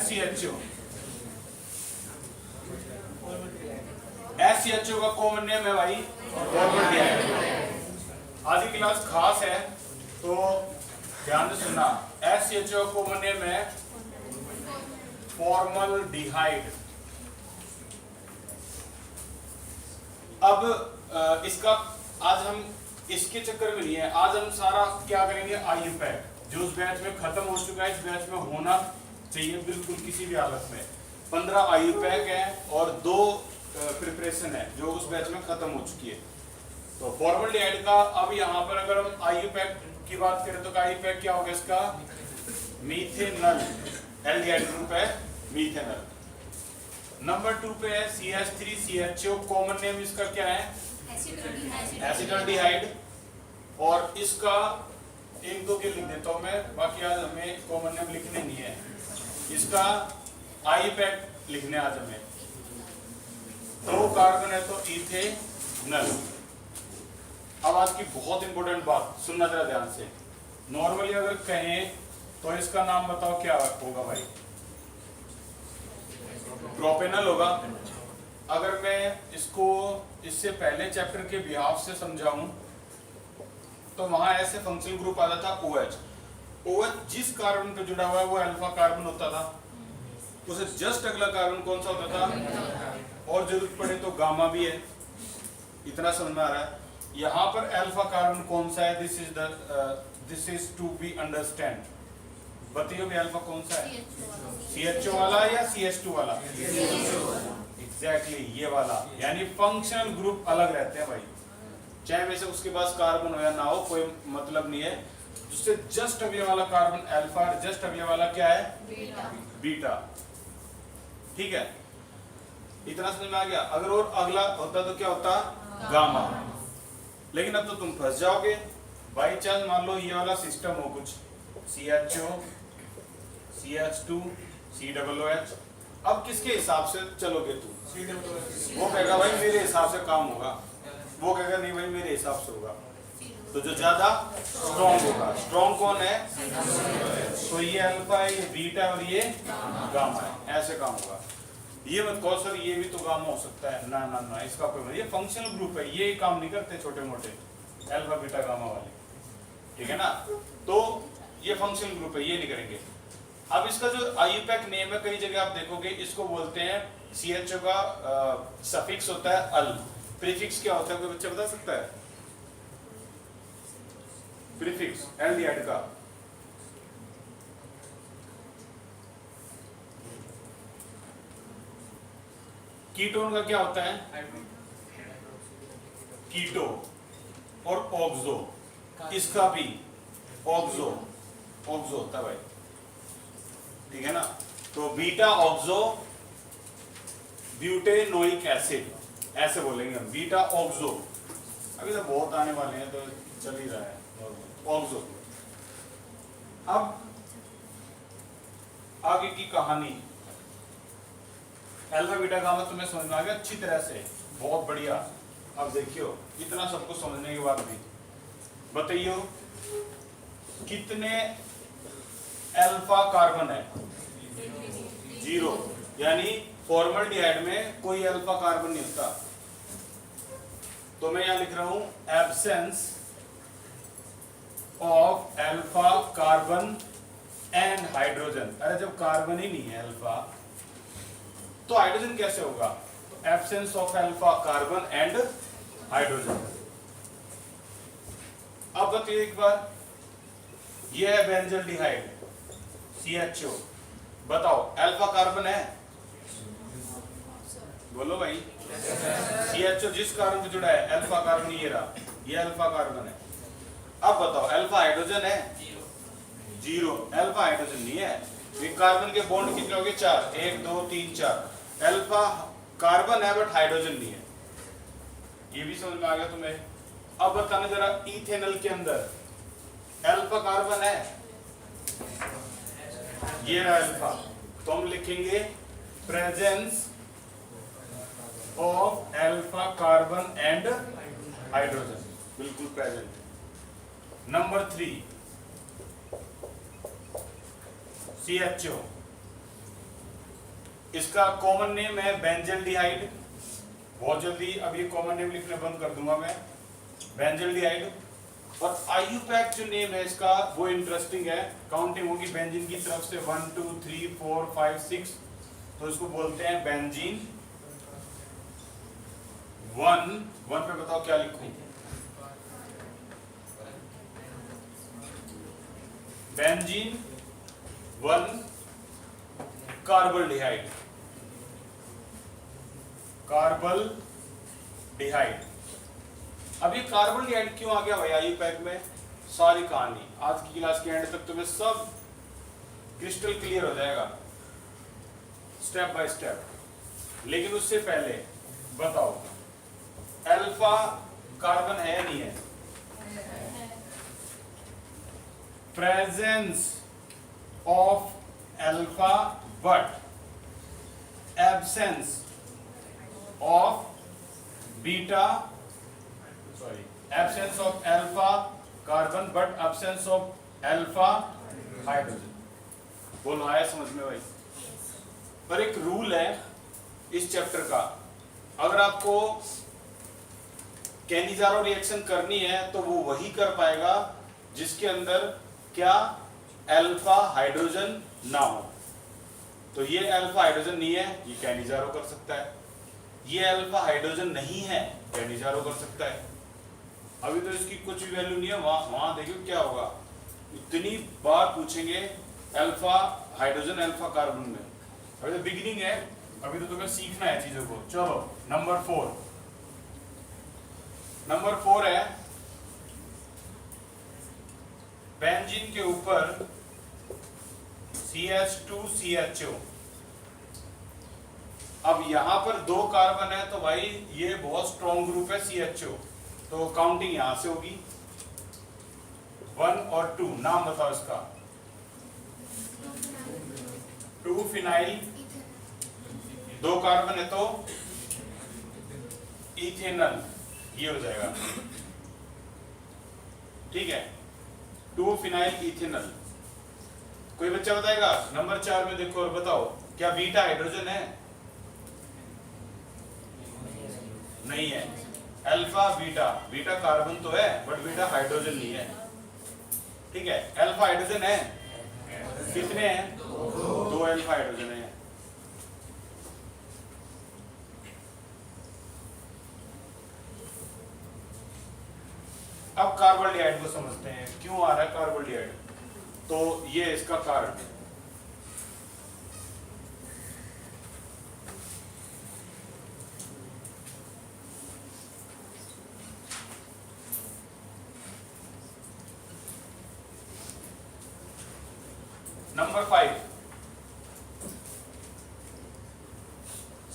SCHO, SCHO का common name है भाई फॉर्मल्डिहाइड। आज की क्लास खास है तो ध्यान से सुनना। SCHO का कॉमन नेम है फॉर्मल्डिहाइड। अब इसका आज हम इसके चक्कर में नहीं है, आज हम सारा क्या करेंगे IUPAC जो उस बैच में खत्म हो चुका है, इस बैच में होना चाहिए बिल्कुल किसी भी हालत में। 15 IUPAC है और 2 प्रिपरेशन है जो उस बैच में खत्म हो चुकी है। तो फॉर्मल्डिहाइड का अब यहाँ पर अगर हम IUPAC की बात करें तो IUPAC क्या होगा इसका? मीथेनल, एल्डिहाइड ग्रुप है मीथेनल। नंबर 2 पे है CH3CHO, कॉमन नेम इसका क्या है? एसिटाल्डिहाइड। और इसका एक दो के लिख देता हूं मैं, बाकी आज हमें कॉमन नेम लिखने नहीं है। इसका IUPAC लिखने आज हमें। 2 कार्बन है तो इथेनल। अब आज की बहुत इंपॉर्टेंट बात सुनना जरा ध्यान से। नॉर्मली अगर कहें तो इसका नाम बताओ क्या होगा भाई? प्रोपेनल होगा। अगर मैं इसको इससे पहले चैप्टर के बिहाफ से समझाऊं तो वहां ऐसे फंक्शनल ग्रुप आता था OH। OH जिस कार्बन पे जुड़ा हुआ है वो अल्फा कार्बन होता था, उसे जस्ट अगला कार्बन कौन सा होता था? और जरूरत पड़े तो गामा भी है। इतना समझ में आ रहा है? यहाँ पर अल्फा कार्बन कौन सा है? This is to be understand. बताइए भी अल्फा कौन सा है? CHO वाला या CH2 वाला? एग्जैक्टली ये वाला। यानी फंक्शनल ग्रुप अलग रहते हैं भाई, चाहे वैसे उसके पास कार्बन हो या ना हो, कोई मतलब नहीं है। जिससे जस्ट अगले वाला कार्बन अल्फा, जस्ट अगले वाला क्या है? बीटा। ठीक है, इतना समझ में आ गया? अगर और अगला होता तो क्या होता? गामा। लेकिन अब तो तुम फंस जाओगे। बाई चांस मान लो ये वाला सिस्टम हो कुछ, CHO CH2 COOH। अब किसके हिसाब से चलोगे तुम? वो कहेगा भाई मेरे हिसाब से काम होगा, वो कहेगा नहीं भाई मेरे हिसाब से होगा। तो जो ज्यादा स्ट्रॉन्ग होगा, स्ट्रॉन्ग कौन है? तो ये अल्फा है, ये बीटा और ये गामा है। ऐसे काम होगा। ये मत कहो सर ये भी तो गामा हो सकता है, ना ना ना, इसका कोई, ये फंक्शनल ग्रुप है, ये काम नहीं करते छोटे मोटे अल्फा बीटा गामा वाले। ठीक है ना? तो ये फंक्शनल ग्रुप है, ये नहीं करेंगे। अब इसका जो IUPAC नेम है, कई जगह आप देखोगे इसको बोलते हैं, CHO का सफिक्स होता है अल, प्रीफिक्स क्या होता है? कोई बच्चा बता सकता है? प्रीफिक्स एल्डिहाइड का कीटोन का क्या होता है? कीटो और ऑक्सो, इसका भी ऑक्सो होता है भाई। ठीक है ना? तो बीटा ऑक्सो ब्यूटेनोइक एसिड, ऐसे बोलेंगे हम, बीटा ऑक्सो। अभी तो बहुत आने वाले हैं तो चल ही रहा है ऑक्सो। अब आगे की कहानी, अल्फा बीटा गामा तुम्हें समझ में आ गया अच्छी तरह से, बहुत बढ़िया। अब देखियो इतना सबको समझने के बाद भी बताइयो कितने अल्फा कार्बन है? 0। यानी फॉर्मल्डिहाइड में कोई अल्फा कार्बन नहीं होता। तो मैं यहां लिख रहा हूं absence of alpha carbon and hydrogen. अरे जब कार्बन ही नहीं है अल्फा तो हाइड्रोजन कैसे होगा? तो absence of alpha carbon and hydrogen. अब बताइए एक बार, यह है बेंजल्डिहाइड CHO। बताओ अल्फा कार्बन है? बोलो भाई। CHO जिस कार्बन पे जुड़ा है अल्फा कार्बन, ये रहा, ये अल्फा कार्बन है। अब बताओ अल्फा हाइड्रोजन है? 0। अल्फा हाइड्रोजन नहीं है। ये कार्बन के बॉन्ड कितने हो गए? 4, 1 2 3 4। अल्फा कार्बन है बट हाइड्रोजन नहीं है। ये भी समझ में आ गया तुम्हें? अब बताना जरा, इथेनल के अंदर अल्फा कार्बन है? ये रहा अल्फा, तो हम लिखेंगे presence of alpha carbon and hydrogen, बिल्कुल प्रेजेंट। नंबर 3 CHO, इसका कॉमन नेम है बेंजल्डिहाइड। बहुत जल्दी अब ये कॉमन नेम लिखने बंद कर दूंगा मैं, बेंजल्डिहाइड। और आईयूपैक जो नेम है इसका वो इंटरेस्टिंग है, काउंटिंग होगी बेंजीन की तरफ से 1 2 3 4 5 6, तो इसको बोलते हैं बेंजीन 1 पे बताओ क्या लिखूं? बेंजीन 1 कार्बल्डिहाइड, कार्बल्डिहाइड। अब ये कार्बल्डिहाइड क्यों आ गया भाई आईयूपैक में? सारी कहानी आज की क्लास के एंड तक तुम्हें सब क्रिस्टल क्लियर हो जाएगा स्टेप बाय स्टेप। लेकिन उससे पहले बताओ अल्फा कार्बन है नहीं है? Presence of alpha but absence of beta, sorry absence of alpha carbon but absence of alpha hydrogen. बोलो आया समझ में भाई? पर एक रूल है इस चैप्टर का, अगर आपको कैनिजारो रिएक्शन करनी है तो वो वही कर पाएगा जिसके अंदर क्या अल्फा हाइड्रोजन ना हो। तो ये अल्फा हाइड्रोजन नहीं है, ये कैनिजारो कर सकता है। ये अल्फा हाइड्रोजन नहीं है, कैनिजारो कर सकता है। अभी तो इसकी कुछ भी वैल्यू नहीं है, वहां देखिए क्या होगा, इतनी बार पूछेंगे अल्फा हाइड्रोजन अल्फा कार्बन में। अभी तो बिगिनिंग है, अभी तो तुम्हें सीखना है चीजों को। चलो नंबर 4 है बेंजीन के ऊपर CH2CHO। अब यहां पर 2 कार्बन है तो भाई ये बहुत स्ट्रॉन्ग ग्रुप है CHO, तो काउंटिंग यहां से होगी 1 और 2। नाम बताओ इसका? 2 फिनाइल, 2 कार्बन है तो इथेनॉल, ये हो जाएगा। ठीक है, 2 फिनाइल इथेनॉल। कोई बच्चा बताएगा? नंबर 4 में देखो और बताओ क्या बीटा हाइड्रोजन है? नहीं है। अल्फा बीटा, बीटा कार्बन तो है बट बीटा हाइड्रोजन नहीं है। ठीक है, अल्फा हाइड्रोजन है, कितने हैं? 2 अल्फा हाइड्रोजन है। अब कार्बल्डिहाइड को समझते हैं, क्यों आ रहा है कार्बल्डिहाइड। तो ये इसका कारण है। Number 5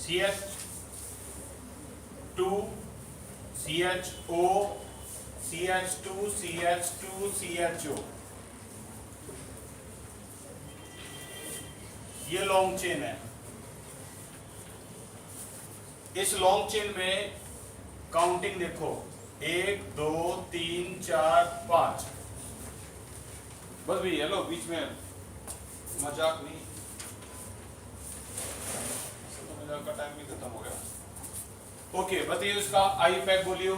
CH2 CHO CH2 CH2 CHO, ये लॉन्ग चेन है। इस लॉन्ग चेन में काउंटिंग देखो 1 2 3 4 5। बस भैया लो, बीच में मजाक नहीं, तो मजाक का टाइम भी खत्म हो गया। ओके बताइए उसका आईयूपैक बोलियो।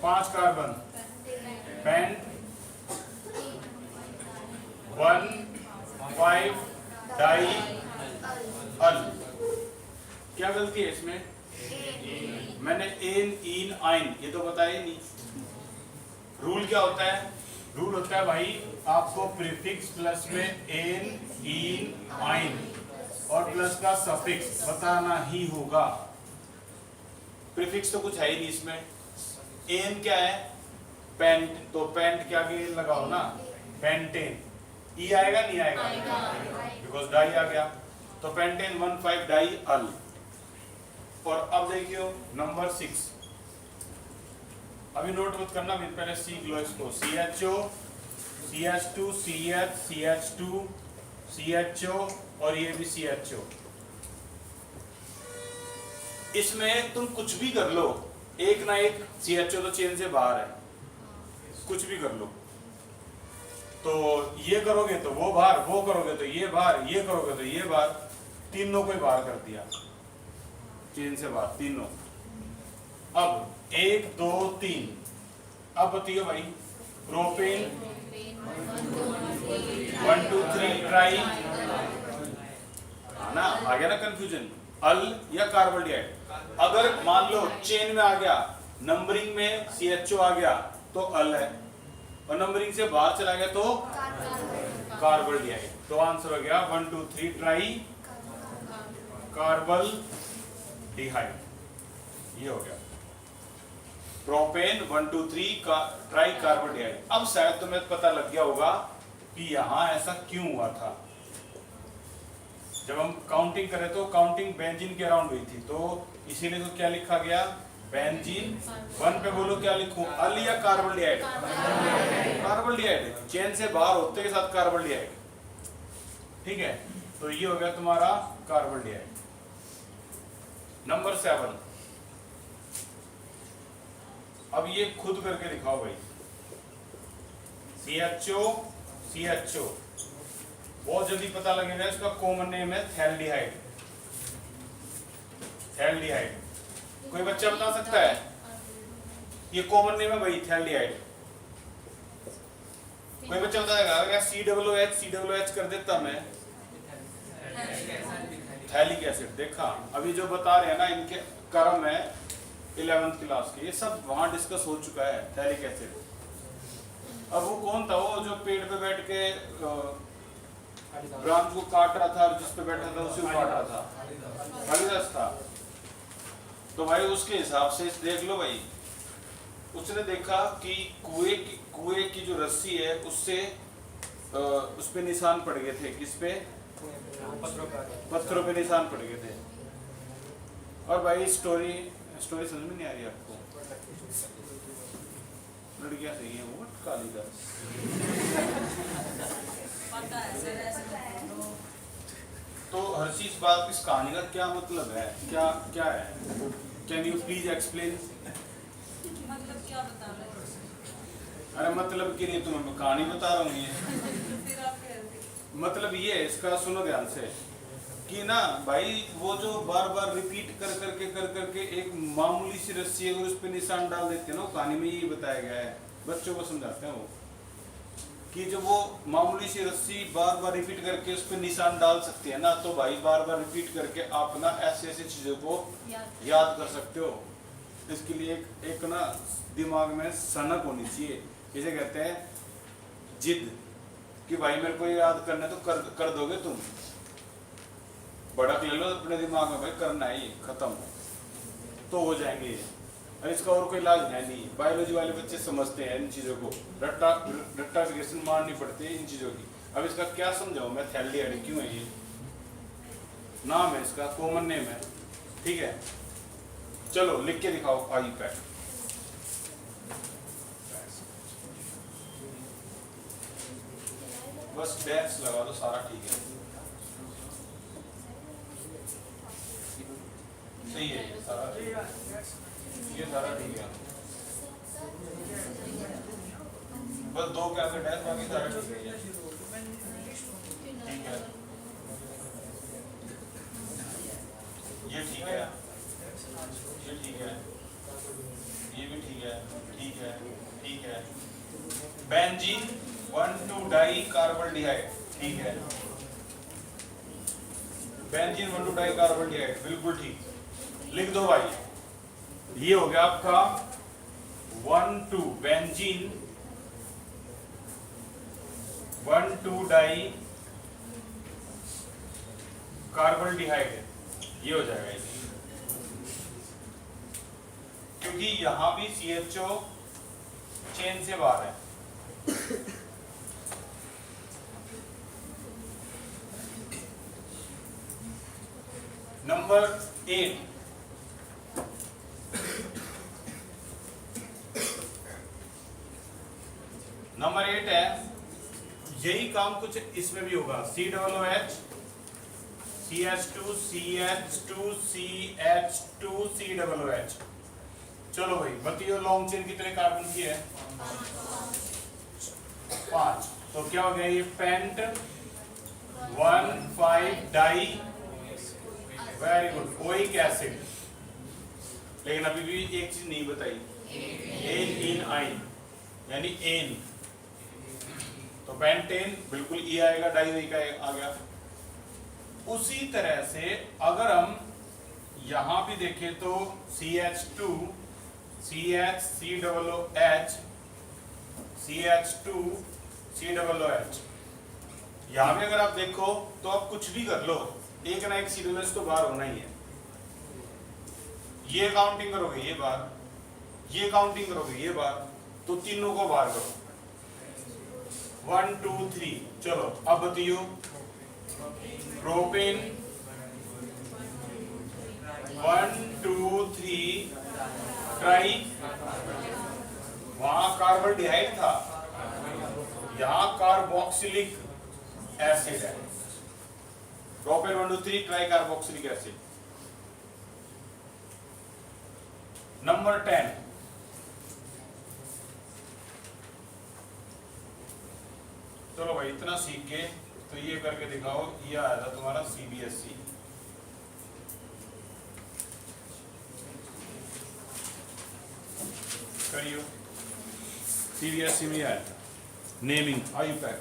5 कार्बन पेंट 1 5 डाई अल। क्या गलती है इसमें? मैंने एन इन आइन ये तो बताया नहीं। रूल क्या होता है? रूल होता है भाई आपको प्रीफिक्स प्लस में एन इन आइन और प्लस का सफिक्स बताना ही होगा। प्रीफिक्स तो कुछ है ही नहीं इसमें। एन क्या है? पेंट, तो पेंट क्या आगे लगाओ ना, पेंटेन। ई आएगा नहीं आएगा? बिकॉज डाई आ गया, तो पेंटेन 1 5 डाई अल। और अब देखियो नंबर 6, अभी नोट मत करना, पहले सीख लो इसको। CHO CH2 CH CH2 CHO और ये भी CHO। इसमें तुम कुछ भी कर लो, एक ना एक CHO तो चेन से बाहर है, कुछ भी कर लो। तो ये करोगे तो वो बार, वो करोगे तो ये बार, ये करोगे तो ये बार, तीनों को ही बार कर दिया चेन से बार, तीनों। अब 1 2 3, अब बताइए भाई प्रोपेन 1 2 3 ट्राई, ना आ गया ना कंफ्यूजन, अल या कार्बोल्डिहाइड। अगर मान लो चेन में आ गया, नंबरिंग में CHO आ गया तो अल है, और नंबरिंग से बाहर चला गया तो कार्बोल्डिहाइड। तो आंसर हो गया 1 2 3 ट्राई कार्बोल्डिहाइड, ये हो गया प्रोपेन 1 2 3 ट्राई कार्बोल्डिहाइड। अब शायद तुम्हें पता लग गया होगा कि यहां ऐसा क्यों हुआ था। जब हम काउंटिंग करें तो काउंटिंग बेंजीन के अराउंड हुई थी, तो इसीलिए तो क्या लिखा गया बेंजीन। 1 पे बोलो क्या लिखूं, अल या कार्बोल्डिहाइड? कार्बोल्डिहाइड, चेन से बाहर होते के साथ कार्बोल्डिहाइड, ठीक है। तो ये हो गया तुम्हारा कार्बोल्डिहाइड। नंबर 7, अब ये खुद करके दिखाओ भाई। CHO बहुत जल्दी पता लगेगा, इसका कॉमन नेम है थैल्डिहाइड। थैल्डिहाइड कोई बच्चा बता सकता है? ये कॉमन नेम है भाई थैल्डिहाइड। कोई बच्चा बताएगा? अगर COOH कर देता मैं, थैलिक एसिड। देखा अभी जो बता रहे हैं ना, इनके क्रम है 11th क्लास के, ये सब वहां डिस्कस हो चुका है थैलिक एसिड। अब वो कौन था, वो जो पेड़ पे बैठ के ब्रांच को काट रहा था, जिस पे बैठा था उसी को काट रहा था, कालिदास था। तो भाई उसके हिसाब से देख लो भाई, उसने देखा कि कुएं की जो रस्सी है उससे उस पे निशान पड़ गए थे। किस पे? पत्थरों पे निशान पड़ गए थे। और भाई स्टोरी समझ में नहीं आ रही आपको? लड़कियां सही है वो कालिदास। तो हर चीज बात, इस कहानी का क्या मतलब है, क्या है? Can you please explain? मतलब क्या बता रहे हो? अरे मतलब कि नहीं, तुम्हें कहानी बता रहा हूँ ये। फिर आप कह रहे थे। मतलब ये है इसका, सुनो ध्यान से, कि ना भाई वो जो बार बार रिपीट कर करके एक मामूली सी रस्सी अगर उस पर निशान डाल देते हैं ना, कहानी में यही बताया गया है, बच्चों को समझाते हैं वो, कि जब वो मामूली सी रस्सी बार बार रिपीट करके उस पर निशान डाल सकती है ना, तो भाई बार बार रिपीट करके आप ना ऐसी चीजों को याद कर सकते हो। इसके लिए एक ना दिमाग में सनक होनी चाहिए, इसे कहते हैं जिद, कि भाई मेरे को याद करना है तो कर दोगे तुम। भड़क ले लो अपने दिमाग में, भाई करना है ये, खत्म तो हो जाएंगे ये। और इसका और कोई इलाज है नहीं। बायोलॉजी वाले बच्चे समझते हैं इन चीज़ों को, रट्टाफिकेशन मारनी पड़ती है इन चीज़ों की। अब इसका क्या समझाऊं मैं, थैल्डिहाइड क्यों है, ये नाम है इसका, कॉमन नेम है, ठीक है। चलो लिख के दिखाओ आई पैड। बस डैश लगा दो, सारा ठीक है, सही है ये सारा, ये सारा ठीक है। बस दो क्या से डैश, बाकी सारा ठीक है, ठीक है, ये ठीक है, ये ठीक है, ये भी ठीक है, ठीक है, ठीक है। बेंजीन 1 2 डाई कार्बोल्डिहाइड, ठीक है, बेंजीन 1 2 डाई कार्बोल्डिहाइड, बिल्कुल ठीक, लिख दो भाई। ये हो गया आपका 1 2 बेंजीन 1 2 डाई कार्बोल्डिहाइड, ये हो जाएगा ये, क्योंकि यहां भी CHO चेन से बाहर है। नंबर 8, नंबर 8 है, यही काम कुछ इसमें भी होगा, COOH CH2 CH2 CH2 COOH। चलो भाई बताइए, लॉन्ग चेन कितने कार्बन की है? 5। तो क्या हो गया ये pent 1,5 di, very good, oic acid. लेकिन अभी भी एक चीज नहीं बताई, एन इन आइन यानी एन, तो पेंटेन बिल्कुल ई आएगा, डाई ओइक आ गया। उसी तरह से अगर हम यहां भी देखें तो CH2 CH COOH CH2 COOH, यहां भी अगर आप देखो तो आप कुछ भी कर लो, एक ना एक सीडोलेस तो बाहर होना ही है। ये काउंटिंग करोगे ये बार, ये काउंटिंग करोगे ये बार, तो तीनों को बाहर करो, 1 2 3। चलो अब बताइयो, प्रोपेन 1 2 3 ट्राई, वहां कार्बोहाइड्रेट था, यहां कार्बोक्सिलिक एसिड है, propane 1 2 3 try carboxylic acid. Number 10, चलो भाई इतना सीख के तो ये करके दिखाओ, ये आया था तुम्हारा CBSE, करियो, CBSE में आया था नेमिंग IUPAC।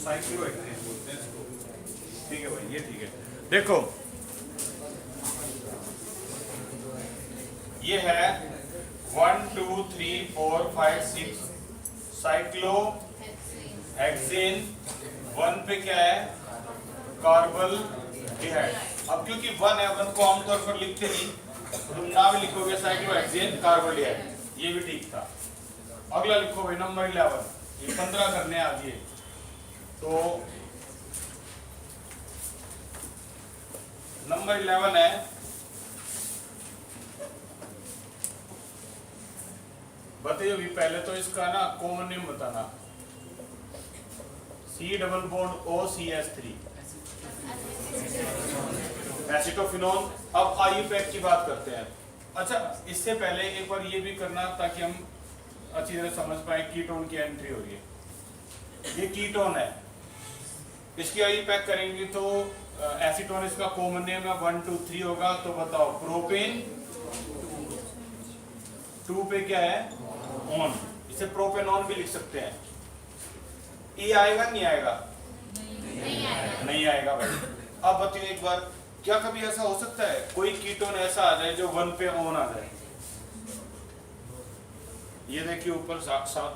साइक्लोहेक्सेन बोलते हैं इसको, ठीक है भाई, ये ठीक है। देखो ये है 1 2 3 4 5 6 साइक्लोहेक्सेन, 1 पे क्या है कार्बोहाइड्रेट। अब क्योंकि 1 है, 1 को आमतौर पर लिखते नहीं, तुम ना भी लिखोगे साइक्लोहेक्सेन कार्बोहाइड्रेट, ये भी ठीक था। अगला लिखो भाई नंबर 11, ये 15 करने आज ये, तो नंबर 11 है बताइए भी, पहले तो इसका ना कॉमन नेम बताना, C double bond OCH3 acetophenone. अब IUPAC की बात करते हैं। अच्छा इससे पहले एक बार ये भी करना ताकि हम अच्छी तरह समझ पाए कीटोन की एंट्री हो रही है। ये कीटोन है, इसकी IUPAC करेंगे तो एसीटोन इसका कॉमन नेम है, 1 2 3 होगा, तो बताओ प्रोपेन 2 पे क्या है ऑन, इसे प्रोपेनॉन भी लिख सकते हैं। E आएगा नहीं आएगा? नहीं आएगा भाई। अब बताइए एक बार, क्या कभी ऐसा हो सकता है कोई कीटोन ऐसा आ जाए जो 1 पे ऑन आ जाए? ये देखिए ऊपर साथ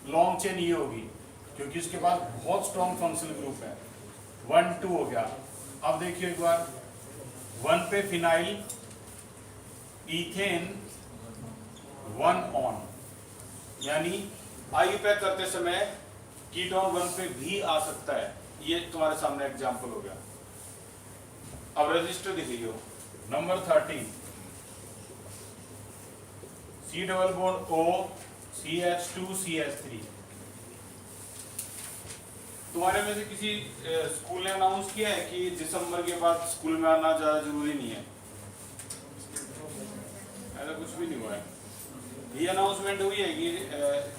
लॉन्ग चेन ये होगी, क्योंकि इसके पास बहुत स्ट्रॉन्ग फंक्शनल ग्रुप है। 1 2 हो गया। अब देखिए एक बार 1 पे फिनाइल, इथेन 1 ऑन, यानी आई पैक करते समय कीटोन 1 पे भी आ सकता है। ये तुम्हारे सामने एग्जांपल हो गया। अब रजिस्टर दिखिए number 13, C double bond O CH2CH3। तुम्हारे में से किसी स्कूल ने अनाउंस किया है कि दिसंबर के बाद स्कूल में आना ज्यादा जरूरी नहीं है? ऐसा कुछ भी नहीं हुआ है। ये अनाउंसमेंट हुई है कि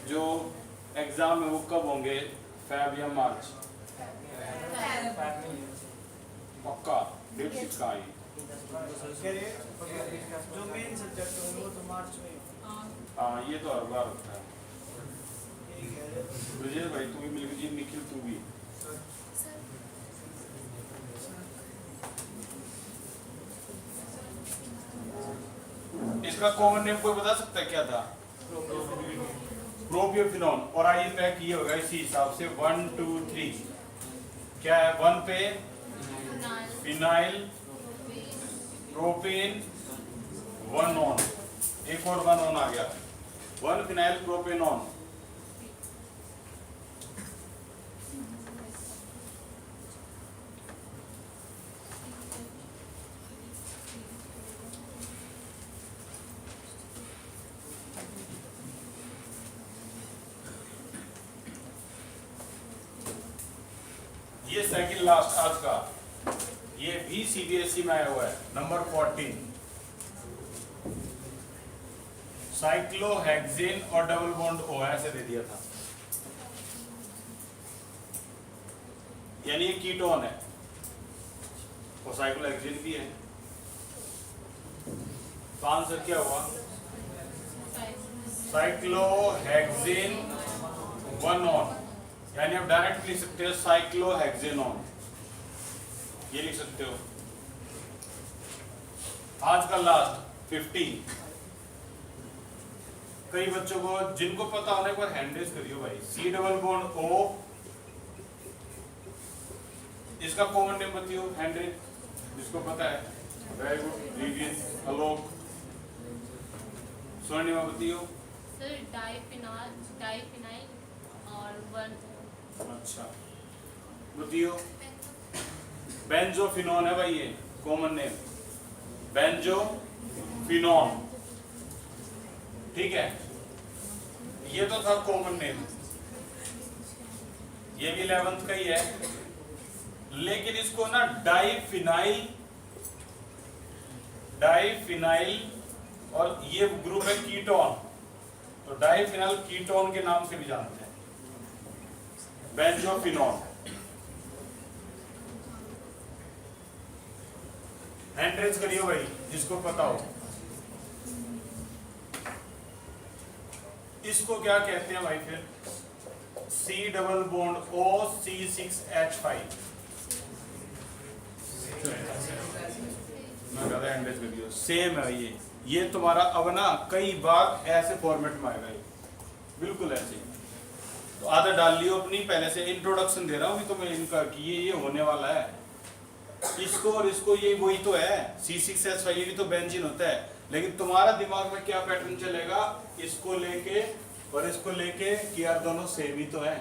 जो एग्जाम है वो कब होंगे, फेब या मार्च? पक्का डेट फिक्स का आई। जो मेन सब्जेक्ट होंगे वो तो मार्च में। हाँ ये तो हर बार होता है। ब्रजेश भाई तू भी मिल गई, निखिल तू भी। इसका कॉमन नेम कोई बता सकता है क्या था? प्रोपियोफिनॉन। और आइए पैक ये होगा इसी हिसाब से 1 2 3। क्या है? 1 पे फिनाइल प्रोपेन 1 ऑन, एक और 1 ऑन आ गया, 1 फिनाइल प्रोपेनॉन। ये सेकंड लास्ट आज का, ये भी सीबीएसई में आया हुआ है, नंबर 14। साइक्लोहेक्सेन और डबल बॉन्ड ओ ऐसे दे दिया था, यानी ये कीटोन है और साइक्लोहेक्सेन भी है। तो आंसर क्या हुआ? साइक्लोहेक्सेन 1 ऑन, यानी आप डायरेक्ट लिख सकते हो साइक्लोहेक्सेनॉन, ये लिख सकते हो। आज का लास्ट 15। कई बच्चों को जिनको पता होने पर हैंड रेज करियो भाई। C डबल बॉन्ड O, इसका कॉमन नेम बताइयो, हैंड रेज जिसको पता है। Very good. रिवियन, आलोक, स्वर्णिमा बताइयो। सर डाइफिनाइल और 1। अच्छा बताइयो। बेंजोफिनॉन है भाई, ये कॉमन नेम बेंजोफिनॉन, ठीक है। ये तो था कॉमन नेम, ये भी 11th का ही है, लेकिन इसको ना डाइफिनाइल और ये ग्रुप है कीटोन, तो डाइफिनाइल कीटोन के नाम से भी जानते हैं, बेंजोफिनॉन। हैंड रेज करियो भाई जिसको पता हो। इसको क्या कहते हैं भाई? फिर C double bond O C6H5। मैं कहता हैंड रेज करियो, सेम है ये तुम्हारा। अब ना कई बार ऐसे फॉर्मेट में आएगा ये, बिल्कुल ऐसे। तो आदत डाल लियो अपनी, पहले से इंट्रोडक्शन दे रहा हूँ तो मैं इनका कि ये होने वाला है। इसको और इसको ये वही तो है, C6H5 ये भी तो बेंजीन होता है, लेकिन तुम्हारा दिमाग में क्या पैटर्न चलेगा, इसको लेके और इसको लेके कि यार दोनों सेम ही तो है।